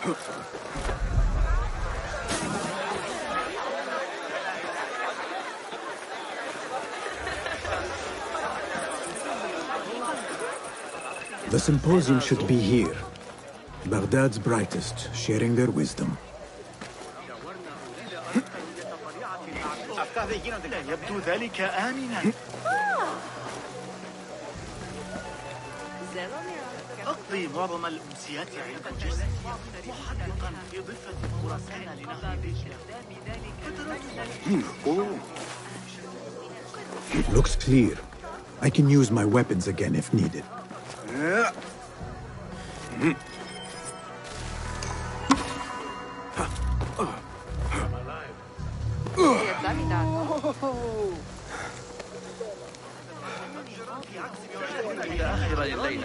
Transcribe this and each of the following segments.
The symposium should be here. Baghdad's brightest, sharing their wisdom. يبدو ذلك آمنا. أقضي معظم الأمسيات عند جسدي محدقا في ضفة خراسان لنهر دجلة. Looks clear. I can use my weapons again if needed.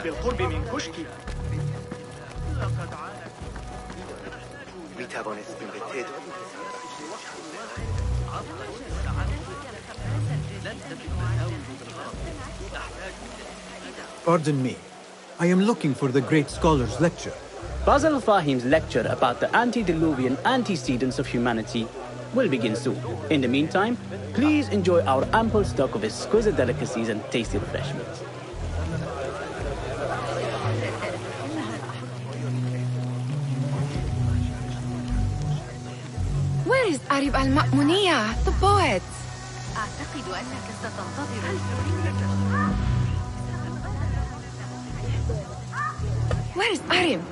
بالقرب من كشكي. Pardon me. I am looking for the great scholar's lecture. Basil Fahim's lecture about the antediluvian antecedents of humanity will begin soon. In the meantime, please enjoy our ample stock of exquisite delicacies and tasty refreshments. Where is Arib al-Ma'muniya, the poet? Where is Arib?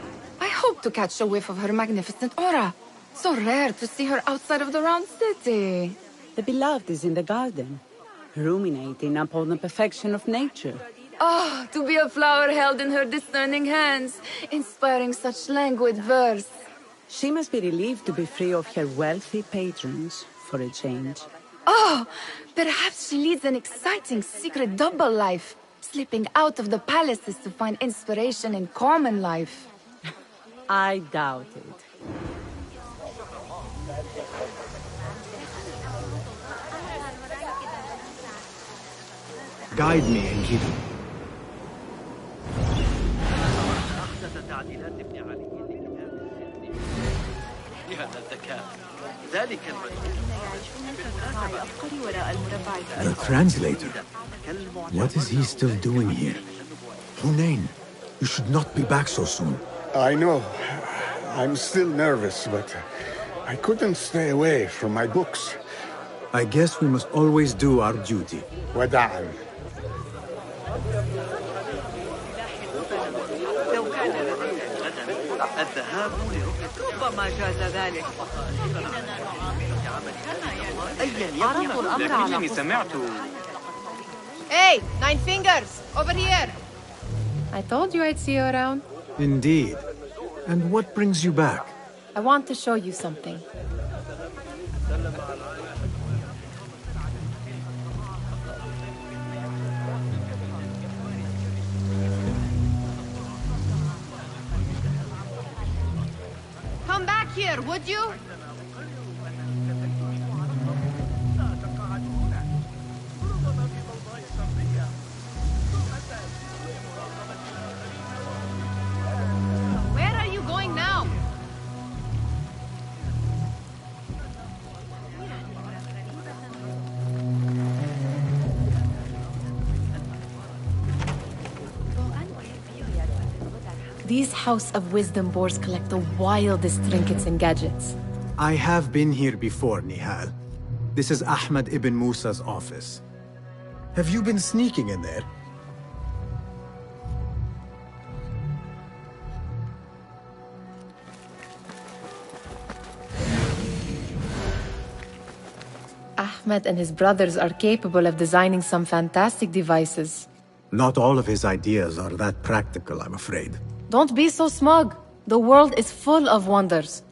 I hope to catch a whiff of her magnificent aura. So rare to see her outside of the round city. The beloved is in the garden, ruminating upon the perfection of nature. Oh, to be a flower held in her discerning hands, inspiring such languid verse. She must be relieved to be free of her wealthy patrons, for a change. Oh, perhaps she leads an exciting secret double life, slipping out of the palaces to find inspiration in common life. I doubt it. Guide me, Enkidu. The translator. What is he still doing here? Hunain, you should not be back so soon. I know. I'm still nervous, but I couldn't stay away from my books. I guess we must always do our duty. وداعا. الذهاب ربما جاز ذلك. عرضوا الأمر على سمعت. Hey, Nine Fingers, over here! I told you I'd see you around. Indeed. And what brings you back? I want to show you something. Come back here, would you? Where are you going now? These House of Wisdom boars collect the wildest trinkets and gadgets. I have been here before, Nihal. This is Ahmed ibn Musa's office. Have you been sneaking in there? Ahmed and his brothers are capable of designing some fantastic devices. Not all of his ideas are that practical, I'm afraid. Don't be so smug. The world is full of wonders.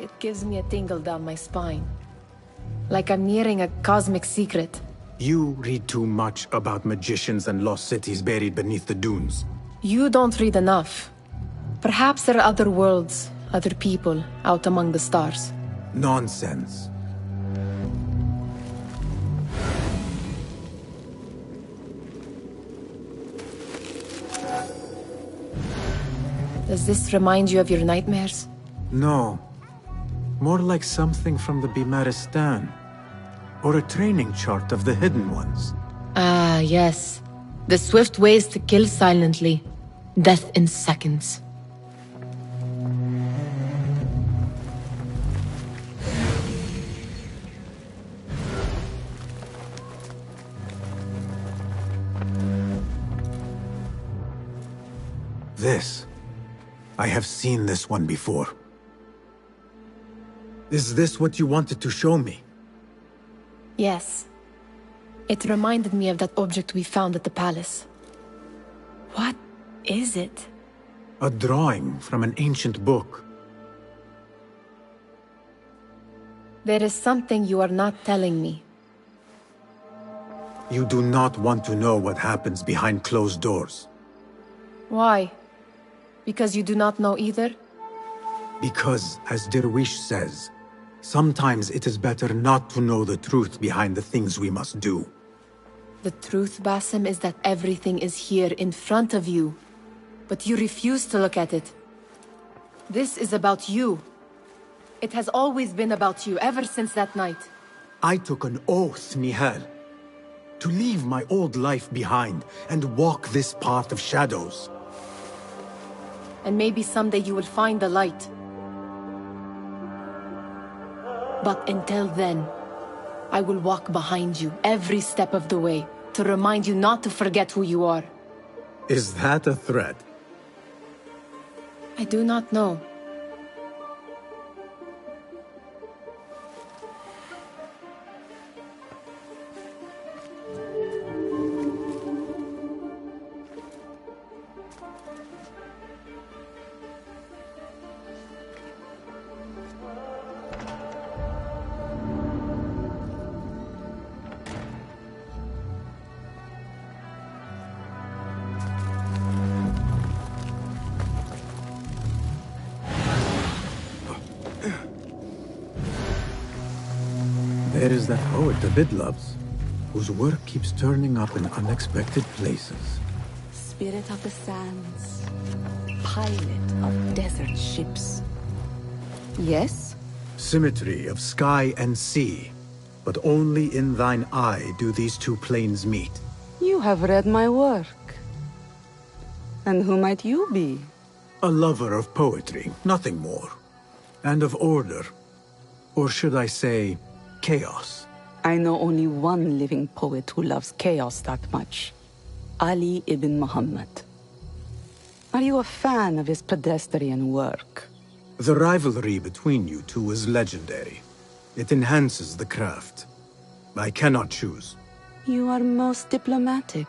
it gives me a tingle down my spine. Like I'm nearing a cosmic secret. You read too much about magicians and lost cities buried beneath the dunes. You don't read enough. Perhaps there are other worlds, other people, out among the stars. Nonsense. Does this remind you of your nightmares? No. More like something from the Bimaristan. Or a training chart of the Hidden Ones. Ah, yes. The swift ways to kill silently. Death in seconds. This. I have seen this one before. Is this what you wanted to show me? Yes. It reminded me of that object we found at the palace. What is it? A drawing from an ancient book. There is something you are not telling me. You do not want to know what happens behind closed doors. Why? Because you do not know either? Because, as Derwish says, sometimes it is better not to know the truth behind the things we must do. The truth, Basim, is that everything is here in front of you. But you refuse to look at it. This is about you. It has always been about you, ever since that night. I took an oath, Nihal, to leave my old life behind and walk this path of shadows. And maybe someday you will find the light. But until then, I will walk behind you every step of the way to remind you not to forget who you are. Is that a threat? I do not know. There is that poet the Bid loves, whose work keeps turning up in unexpected places. Spirit of the sands, pilot of desert ships. Yes? Symmetry of sky and sea, but only in thine eye do these two planes meet. You have read my work. And who might you be? A lover of poetry, nothing more. And of order. Or should I say, chaos. I know only one living poet who loves chaos that much. Ali ibn Muhammad. Are you a fan of his pedestrian work? The rivalry between you two is legendary. It enhances the craft. I cannot choose. You are most diplomatic.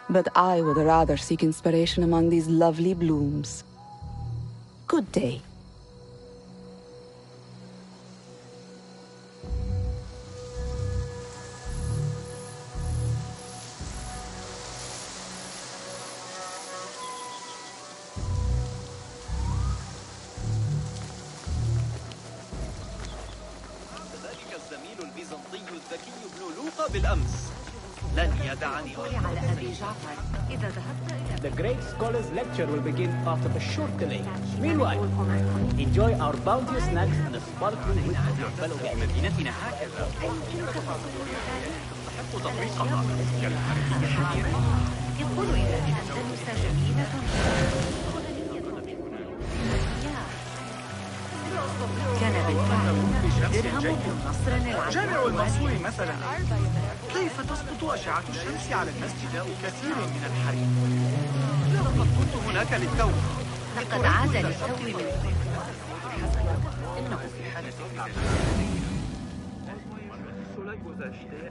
But I would rather seek inspiration among these lovely blooms. Good day. The great scholar's lecture will begin after a short delay. Meanwhile, enjoy our bounteous snacks and the sparkling wit of your fellow guests. مدينتنا هكذا تستحق تطبيقها يقول إن الأندلس جميلة كان بالفعل درهم بالنصر العجيب جامع المنصور مثلا كيف تسقط أشعة الشمس على المسجد أو كثير من الحريم لقد كنت هناك للتو لقد عاد للتو من إنه في حالة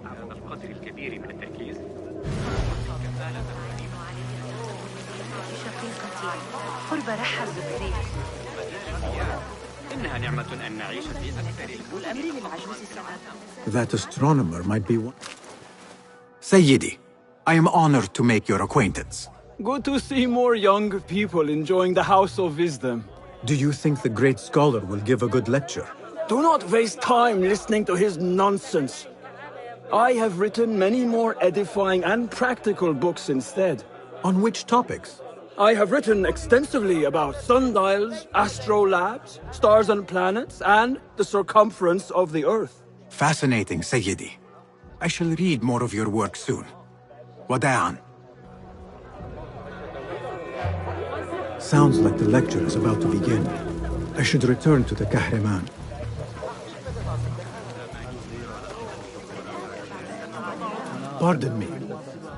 هذا القدر الكبير من التركيز شقيقتي قرب رحى الزبريق That astronomer might be one. Sayyidi, I am honored to make your acquaintance. Good to see more young people enjoying the House of Wisdom. Do you think the great scholar will give a good lecture? Do not waste time listening to his nonsense. I have written many more edifying and practical books instead. On which topics? I have written extensively about sundials, astrolabes, stars and planets, and the circumference of the Earth. Fascinating, Sayyidi. I shall read more of your work soon. Wada'an. Sounds like the lecture is about to begin. I should return to the Kahraman. Pardon me.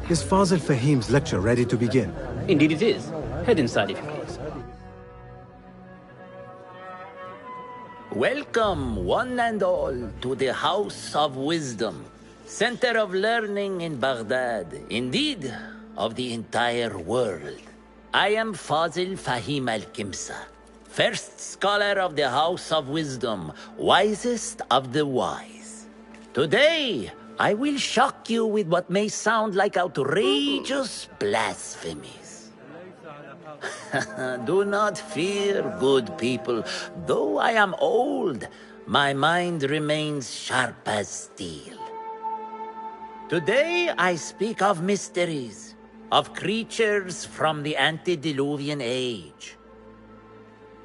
Is Fazil Fahim's lecture ready to begin? Indeed it is. Head inside if you please. Welcome, one and all, to the House of Wisdom, center of learning in Baghdad, indeed, of the entire world. I am Fazil Fahim al-Kimsa, first scholar of the House of Wisdom, wisest of the wise. Today, I will shock you with what may sound like outrageous blasphemies. Do not fear, good people. Though I am old, my mind remains sharp as steel. Today I speak of mysteries, of creatures from the antediluvian age.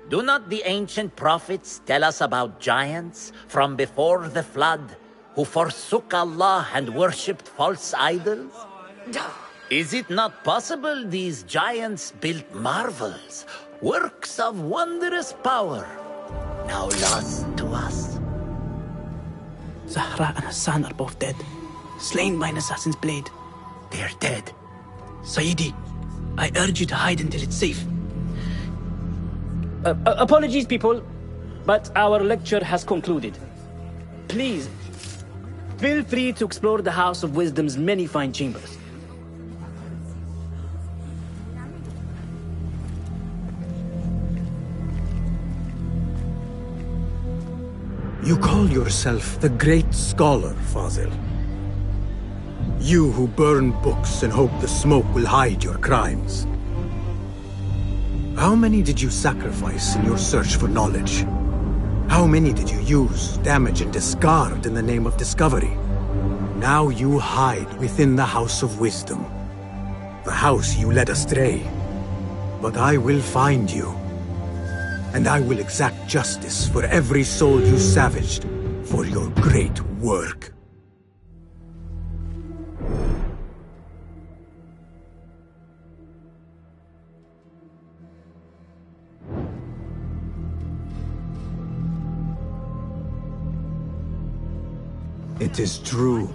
Do not the ancient prophets tell us about giants from before the flood who forsook Allah and worshipped false idols? Is it not possible these giants built marvels, works of wondrous power, now lost to us? Zahra and Hassan are both dead, slain by an assassin's blade. They're dead. Sayyidi, I urge you to hide until it's safe. Apologies, people, but our lecture has concluded. Please, feel free to explore the House of Wisdom's many fine chambers. You call yourself the great scholar, Fazil. You who burn books and hope the smoke will hide your crimes. How many did you sacrifice in your search for knowledge? How many did you use, damage, and discard in the name of discovery? Now you hide within the House of Wisdom. The house you led astray. But I will find you. And I will exact justice for every soul you savaged for your great work. It is true.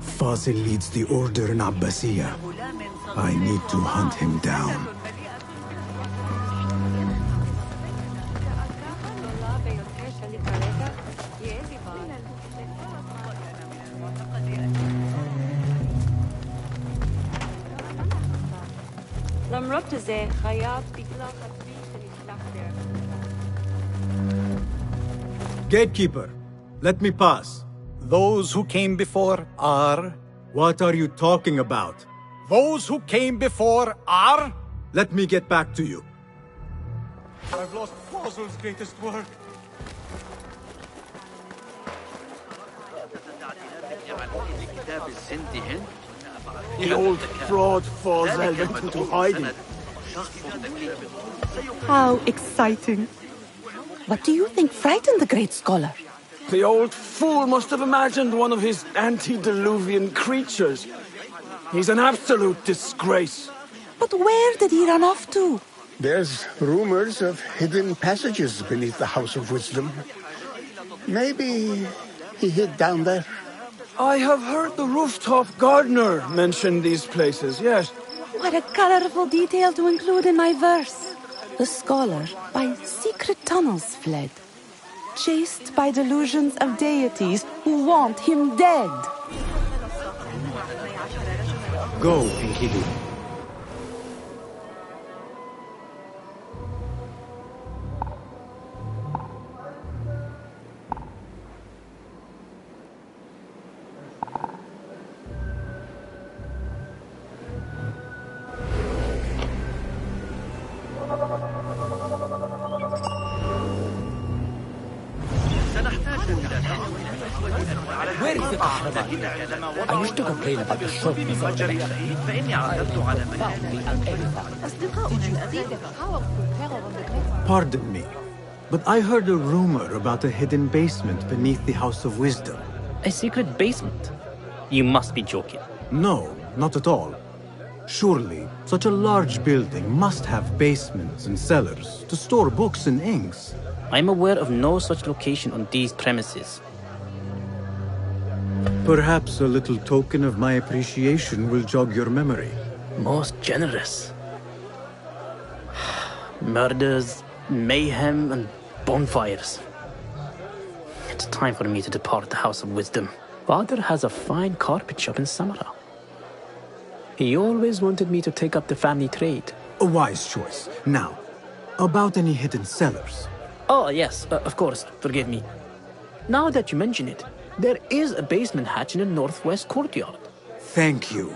Fazil leads the order in Abbasiyah. I need to hunt him down. Gatekeeper, let me pass. Those who came before are... What are you talking about? Those who came before are... Let me get back to you. I've lost Fazil's greatest work. The old fraud Fazil went into hiding. How exciting. What do you think frightened the great scholar? The old fool must have imagined one of his antediluvian creatures. He's an absolute disgrace. But where did he run off to? There's rumors of hidden passages beneath the House of Wisdom. Maybe he hid down there. I have heard the rooftop gardener mention these places, yes. What a colorful detail to include in my verse. The scholar by secret tunnels fled, chased by delusions of deities who want him dead. Go, Enkidu. Where is the Kahraman? I used to complain about the short before the lecture. I profoundly unedified. Pardon me, but I heard a rumor about a hidden basement beneath the House of Wisdom. A secret basement? You must be joking. No, not at all. Surely, such a large building must have basements and cellars to store books and inks. I'm aware of no such location on these premises. Perhaps a little token of my appreciation will jog your memory. Most generous. Murders, mayhem, and bonfires. It's time for me to depart the House of Wisdom. Father has a fine carpet shop in Samara. He always wanted me to take up the family trade. A wise choice. Now, about any hidden cellars. Oh, yes, of course, forgive me. Now that you mention it, there is a basement hatch in the northwest courtyard. Thank you.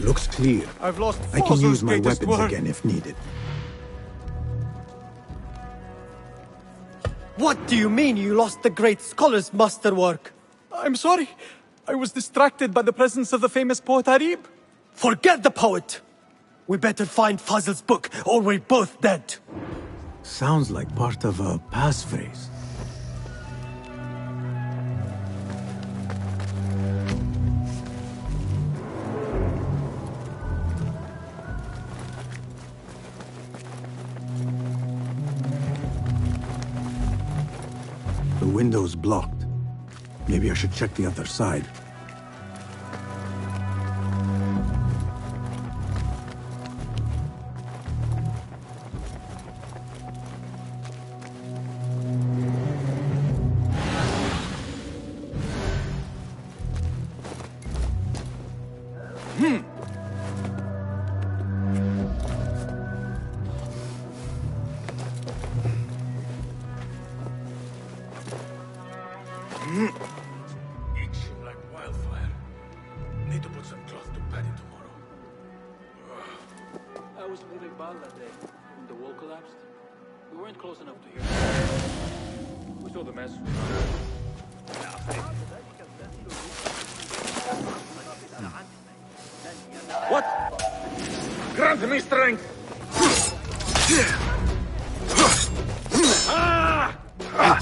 Looks clear. I've lost I can use my greatest weapons work. again if needed. What do you mean you lost the great scholar's masterwork? I'm sorry. I was distracted by the presence of the famous poet Harib. Forget the poet! We better find Fazl's book, or we're both dead. Sounds like part of a passphrase. The window's blocked. Maybe I should check the other side. Itching like wildfire. Need to put some cloth to pad it tomorrow. I was with Iqbal that day when the wall collapsed. We weren't close enough to hear. We saw the mess. What? Grant me strength! Ah! Ah!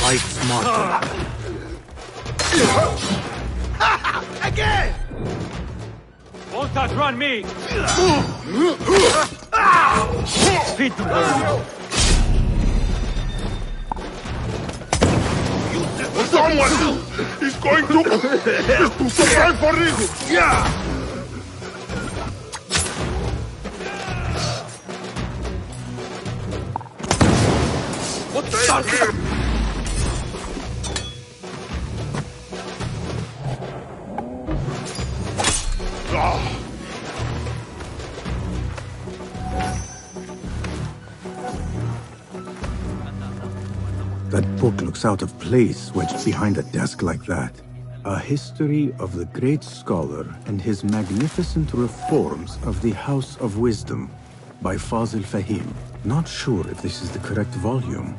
Fight smarter. Again! Won't outrun me! Feed the bird. Someone is going to survive for reason! Yeah! What the hell? That book looks out of place wedged behind a desk like that. A history of the great scholar and his magnificent reforms of the House of Wisdom by Fazil Fahim. Not sure if this is the correct volume.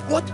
What?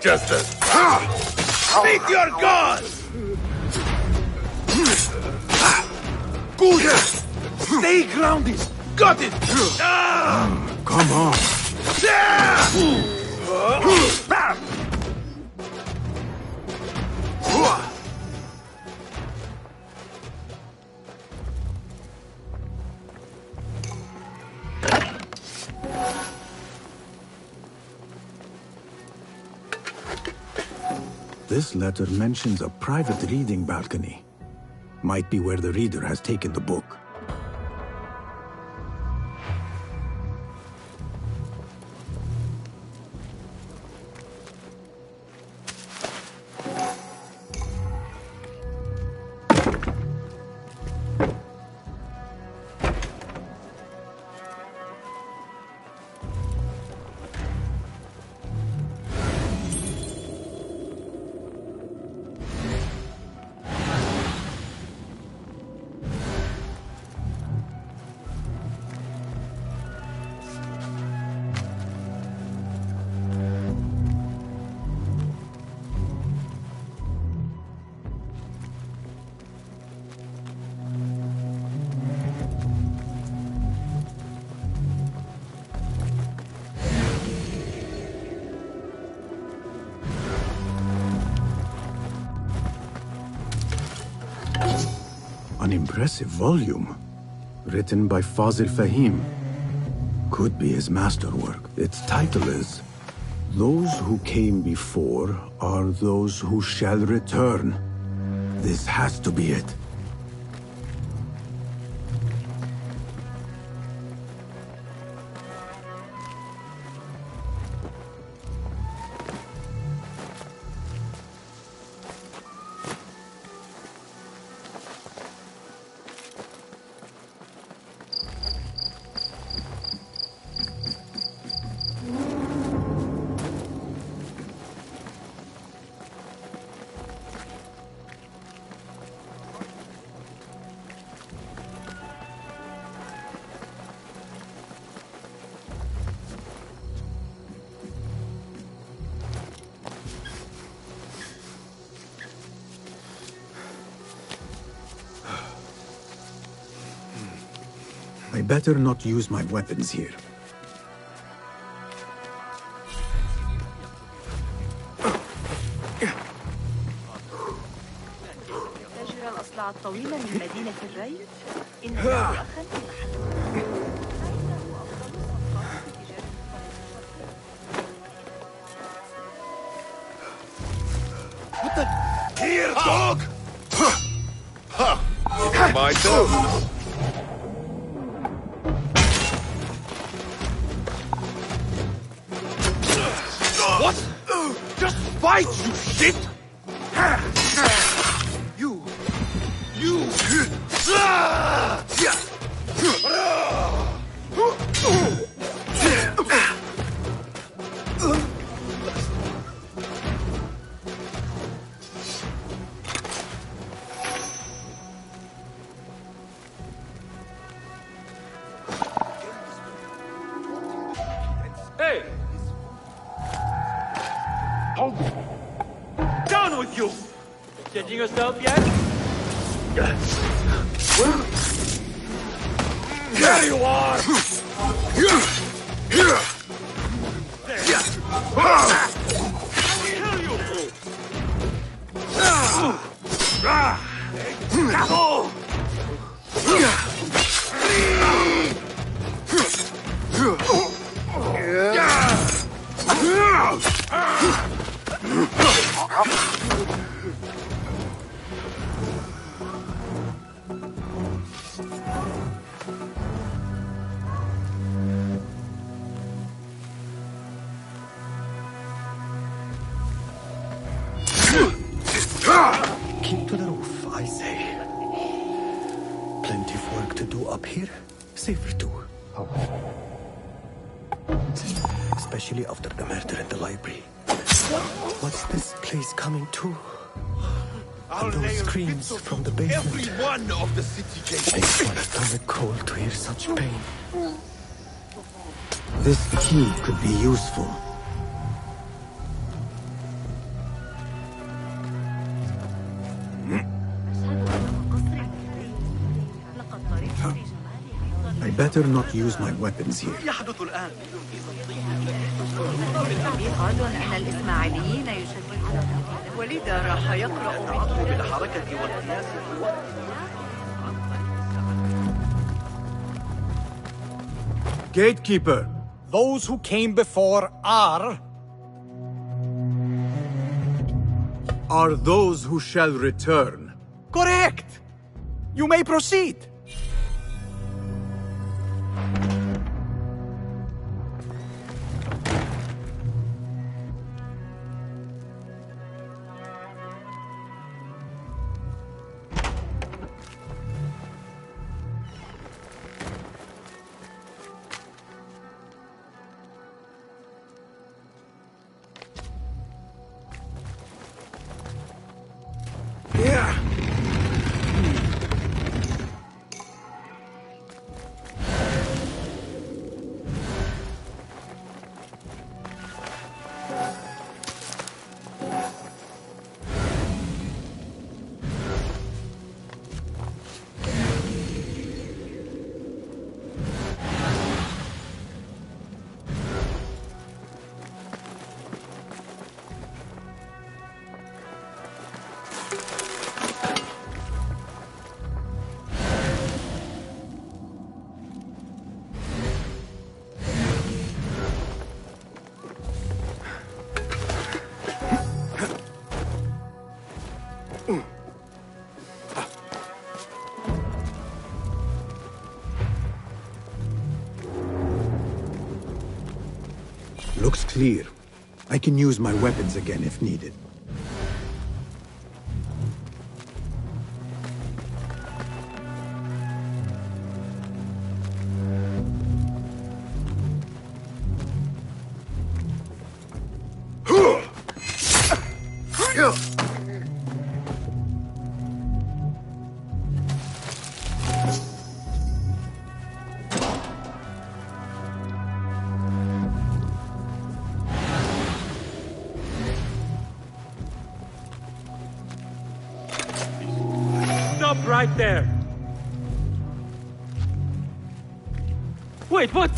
Just as... Speak your God! Good! Stay grounded! Got it! Come on. This letter mentions a private reading balcony. Might be where the reader has taken the book. An impressive volume, written by Fazil Fahim. Could be his masterwork. Its title is, Those Who Came Before Are Those Who Shall Return. This has to be it. I better not use my weapons here. تجرى الأصلع الطويلة من مدينة الري إنها مؤخرا What the? Here, dog! Ha! It's my turn. What? Just fight, you shit! You! Hey! Down with you! Changing yourself yet? There you are! Keep to the roof, I say. Plenty of work to do up here. Safer too. Especially after the murder in the library. What's this place coming to? And those screams from the basement. Every one of the city gates. Makes my stomach cold to hear such pain. This key could be useful. better not use my weapons here. يحدث الآن. اعتقاد أن الإسماعيليين يشجعون ولذا راح يقرأ بالحركة والقياس. Gatekeeper! Those who came before are those who shall return. correct. You may proceed. Looks clear. I can use my weapons again if needed. Stop right there! Wait, what?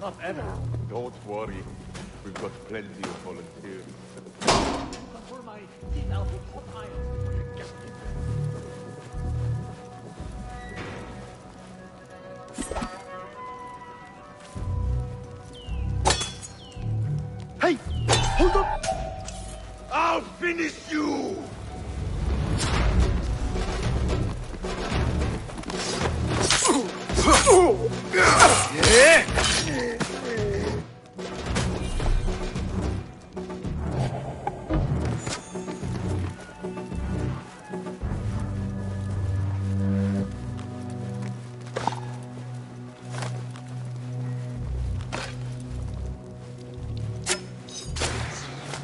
Not ever. Don't worry. We've got plenty of volunteers. Hey! Hold on! I'll finish you!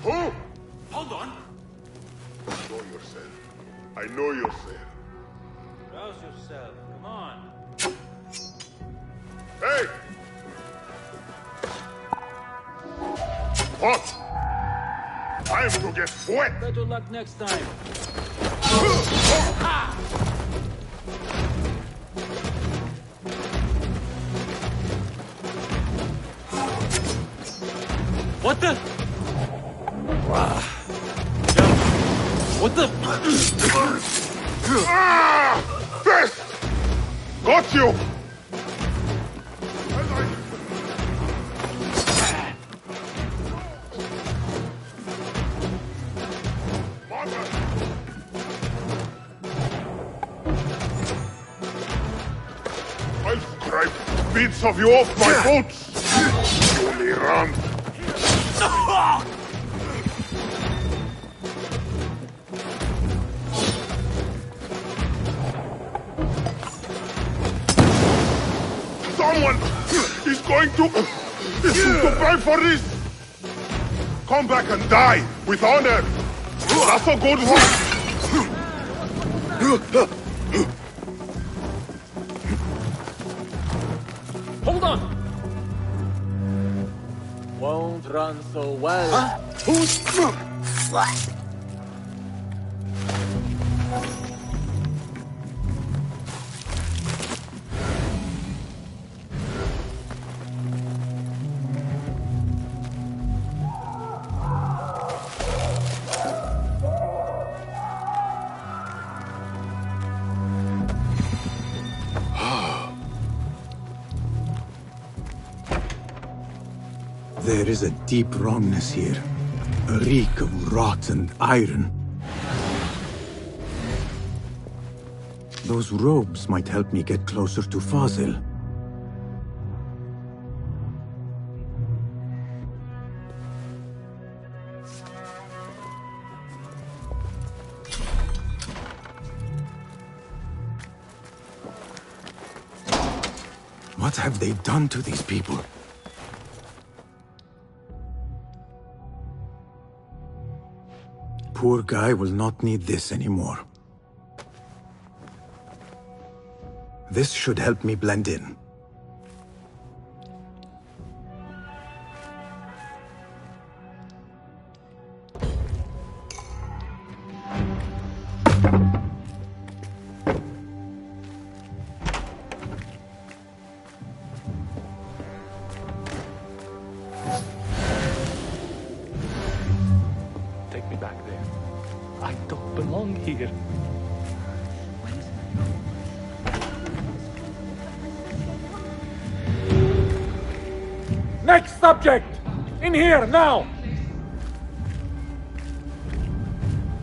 Who? Hold on! Know yourself. I know yourself. Rouse yourself, come on. Hey! What? Time to get wet! Better luck next time. What the? What the? Fist! Got you! minutes of you off my boots! Only run! Someone is going to pay for this! Come back and die with honor! That's a good one! Hold on! Won't run so well. Who's... There is a deep wrongness here. A reek of rot and iron. Those robes might help me get closer to Fazil. What have they done to these people? Poor guy will not need this anymore. This should help me blend in. Take me back there. I don't belong here. Next subject! In here, now!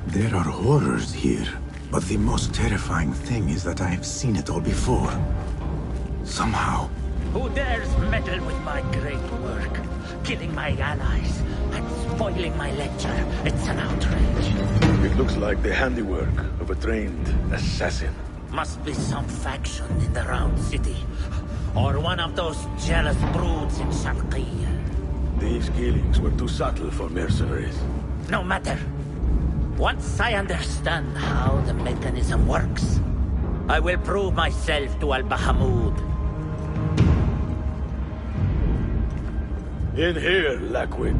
There are horrors here, but the most terrifying thing is that I have seen it all before. Somehow. Who dares meddle with my great work? Killing my allies and spoiling my lecture. It's an outrage. It looks like the handiwork of a trained assassin. Must be some faction in the Round City. Or one of those jealous broods in Sharqiyya. These killings were too subtle for mercenaries. No matter. Once I understand how the mechanism works, I will prove myself to Al-Bahamud. In here, Lackwit.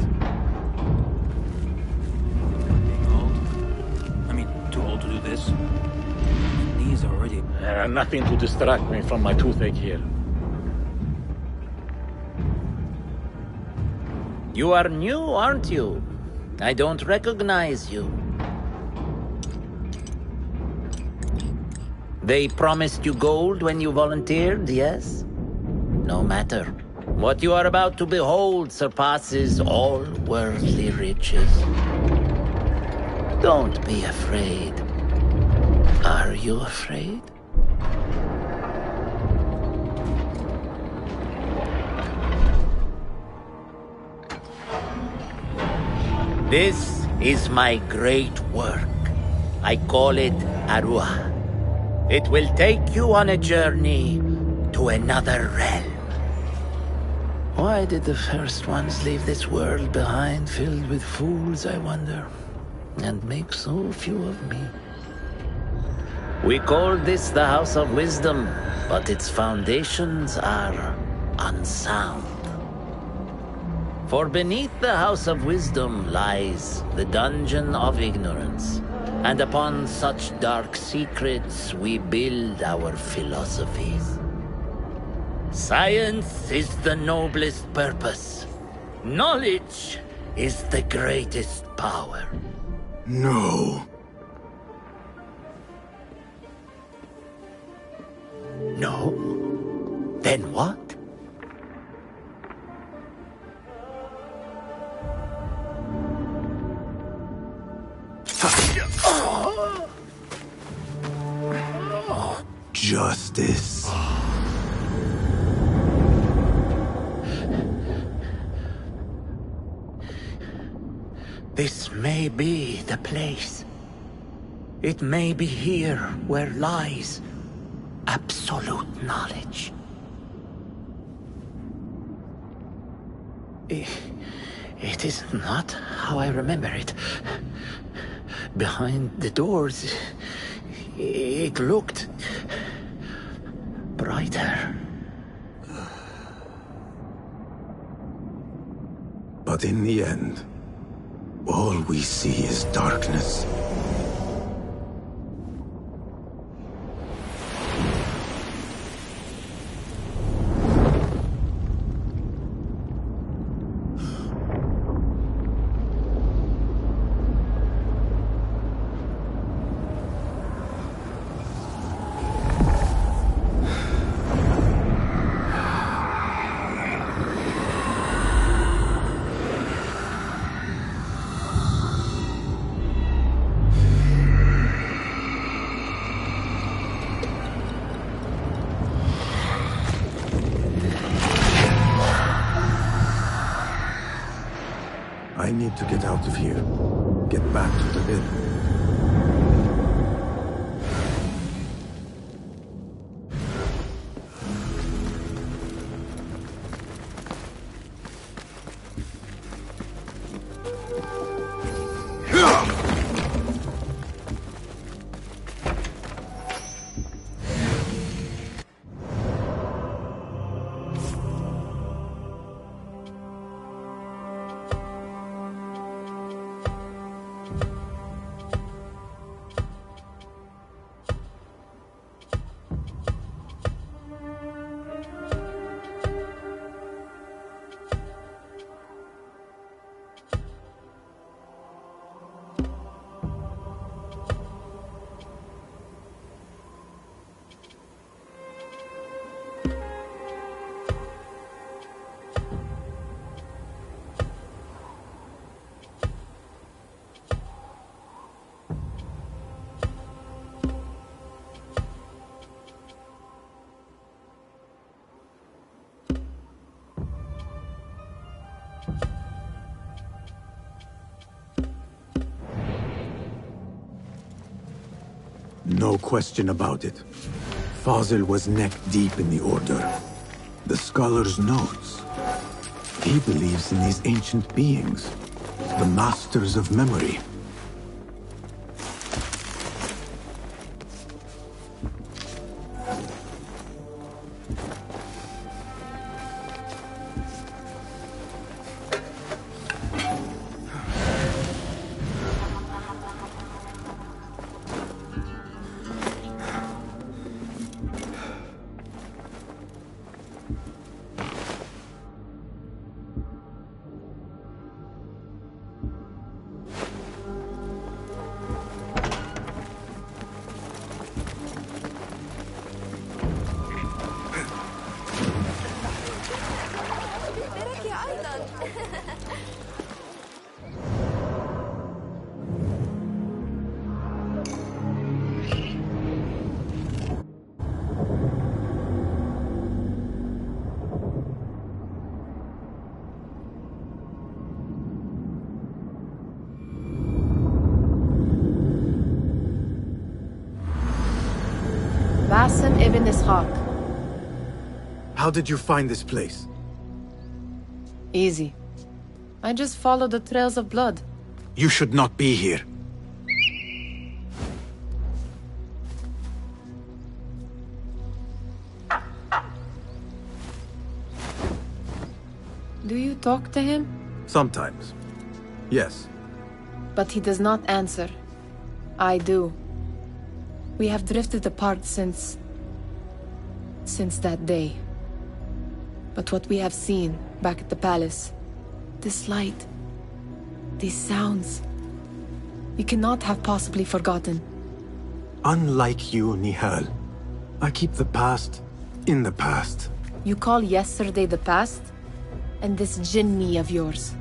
I mean, too old to do this. Knees are already... Nothing to distract me from my toothache here. You are new, aren't you? I don't recognize you. They promised you gold when you volunteered, yes? No matter. What you are about to behold surpasses all worldly riches. Don't be afraid. Are you afraid? This is my great work. I call it Arwah. It will take you on a journey to another realm. Why did the first ones leave this world behind, filled with fools, I wonder, and make so few of me? We call this the House of Wisdom, but its foundations are unsound. For beneath the House of Wisdom lies the Dungeon of Ignorance, and upon such dark secrets we build our philosophies. Science is the noblest purpose. Knowledge is the greatest power. No. No? Then what? Justice. This may be the place. It may be here where lies absolute knowledge. It is not how I remember it. Behind the doors, it looked brighter. But in the end, all we see is darkness. I need to get out of here. Get back to the inn. No question about it. Fazil was neck-deep in the Order. The scholar's notes. He believes in these ancient beings, the masters of memory. Basim ibn Ishaq. How did you find this place? Easy. I just followed the trails of blood. You should not be here. Do you talk to him? Sometimes. Yes. But he does not answer. I do. We have drifted apart since that day. But what we have seen back at the palace, this light, these sounds, we cannot have possibly forgotten. Unlike you, Nihal, I keep the past in the past. You call yesterday the past? And this jinni of yours,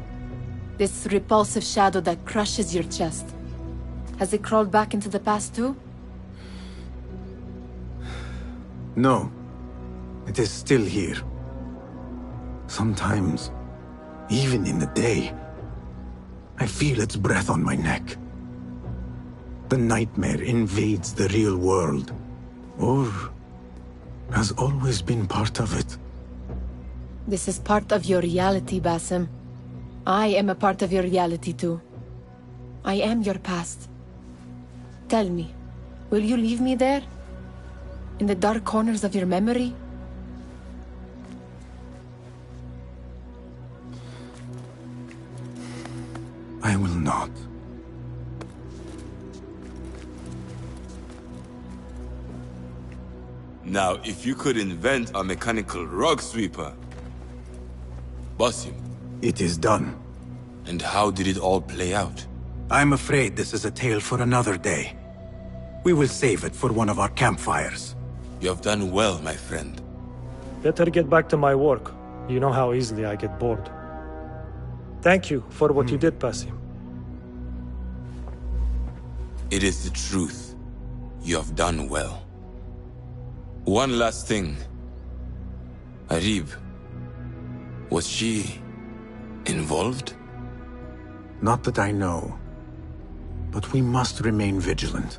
this repulsive shadow that crushes your chest, has it crawled back into the past too? No. It is still here. Sometimes, even in the day. I feel its breath on my neck. The nightmare invades the real world. Or has always been part of it. This is part of your reality, Basim. I am a part of your reality too. I am your past. Tell me, will you leave me there? In the dark corners of your memory? I will not. Now, if you could invent a mechanical rug sweeper... Basim. It is done. And how did it all play out? I'm afraid this is a tale for another day. We will save it for one of our campfires. You have done well, my friend. Better get back to my work. You know how easily I get bored. Thank you for what you did, Basim. It is the truth. You have done well. One last thing. Arib, was she involved? Not that I know. But we must remain vigilant.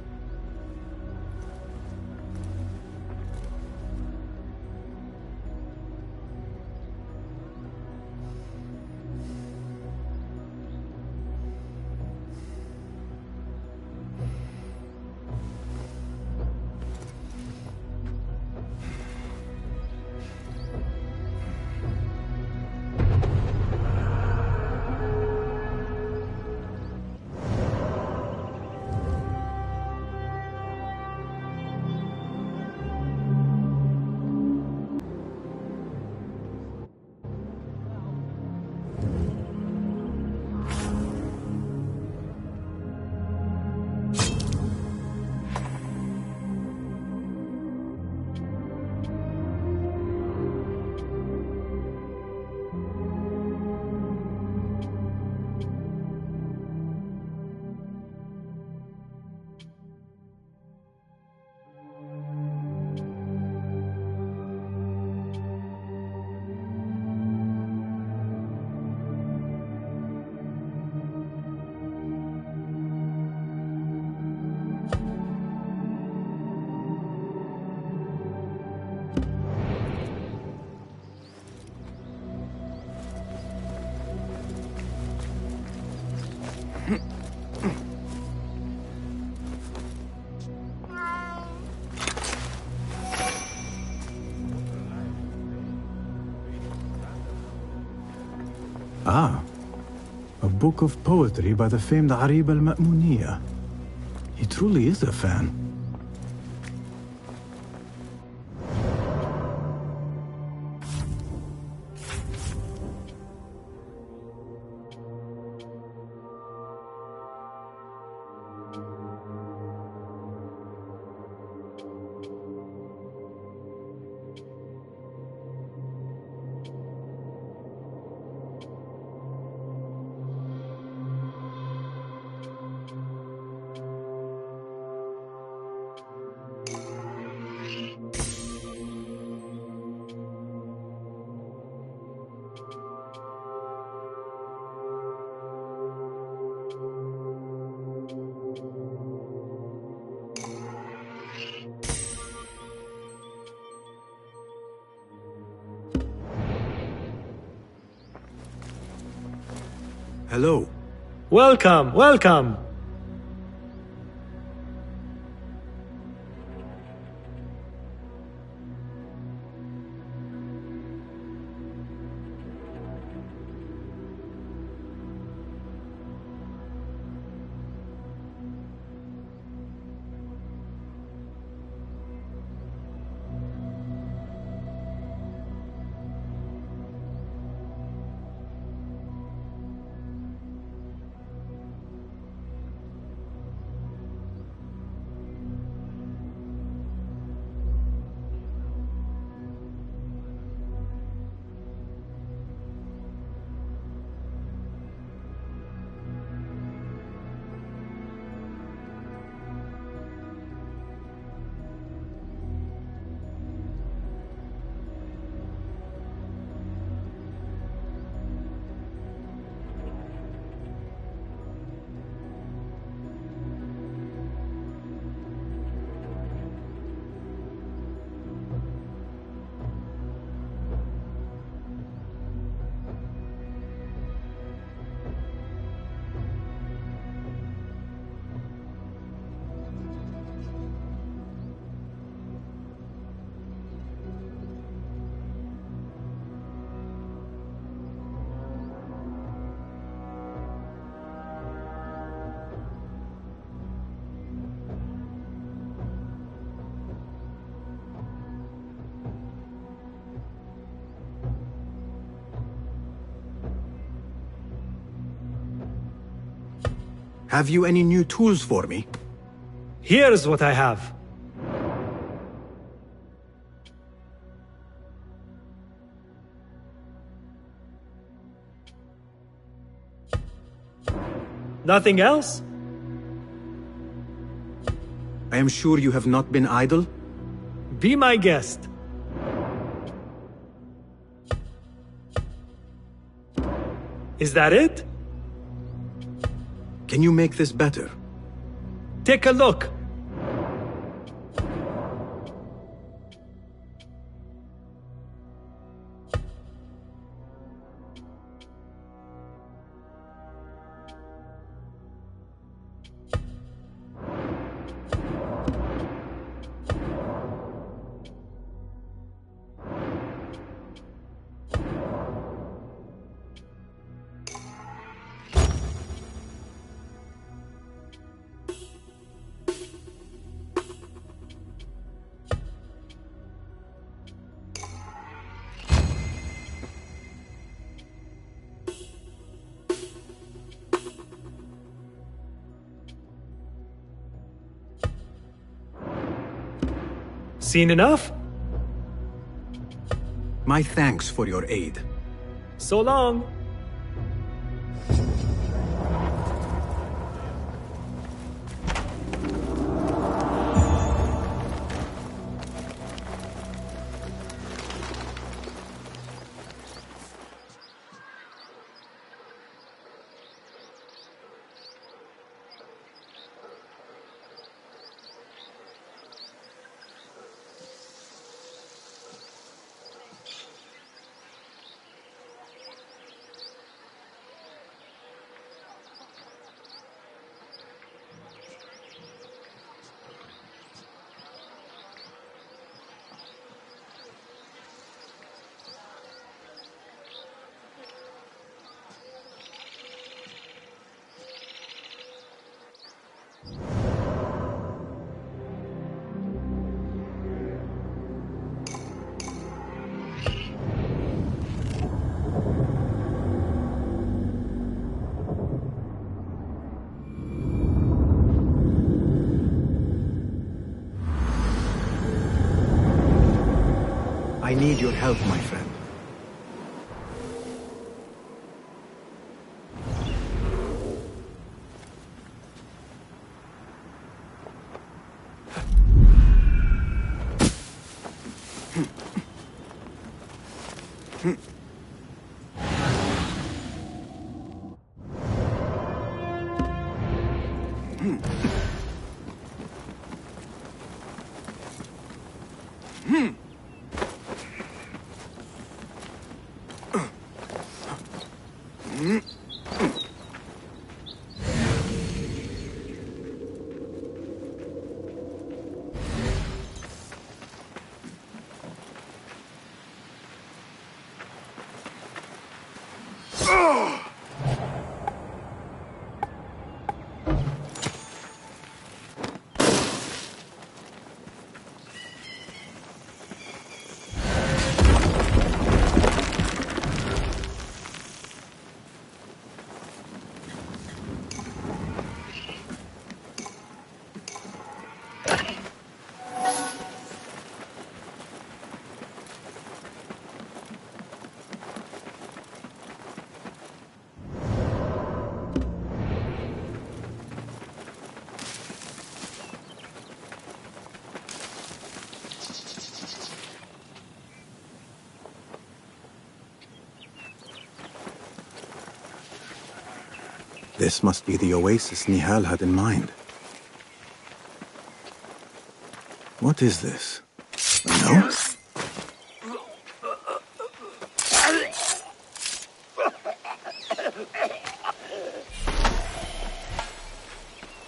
Ah, a book of poetry by the famed Arib al-Ma'muniyya. He truly is a fan. Hello. Welcome, welcome. Have you any new tools for me? Here's what I have. Nothing else? I am sure you have not been idle? Be my guest. Is that it? Can you make this better? Take a look. Seen enough? My thanks for your aid. So long. I need your help, my friend. This must be the oasis Nihal had in mind. What is this? A note?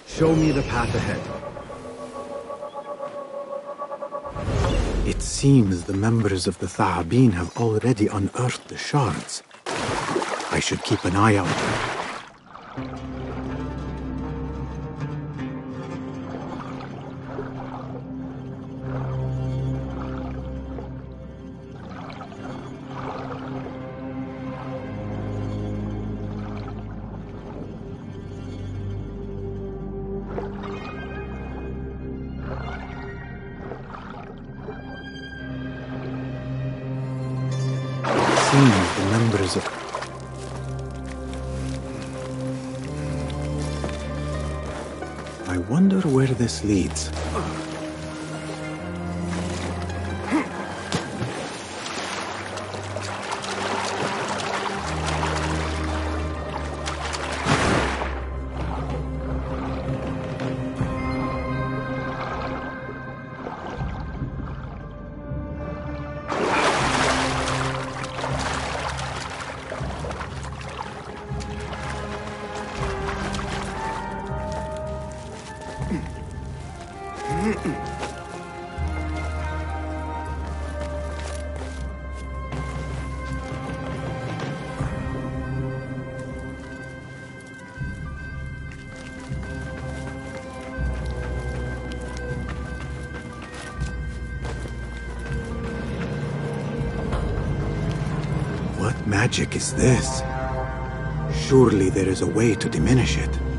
Show me the path ahead. It seems the members of the Thahabin have already unearthed the shards. I should keep an eye out. seen the members of... I wonder where this leads. What magic is this? Surely there is a way to diminish it.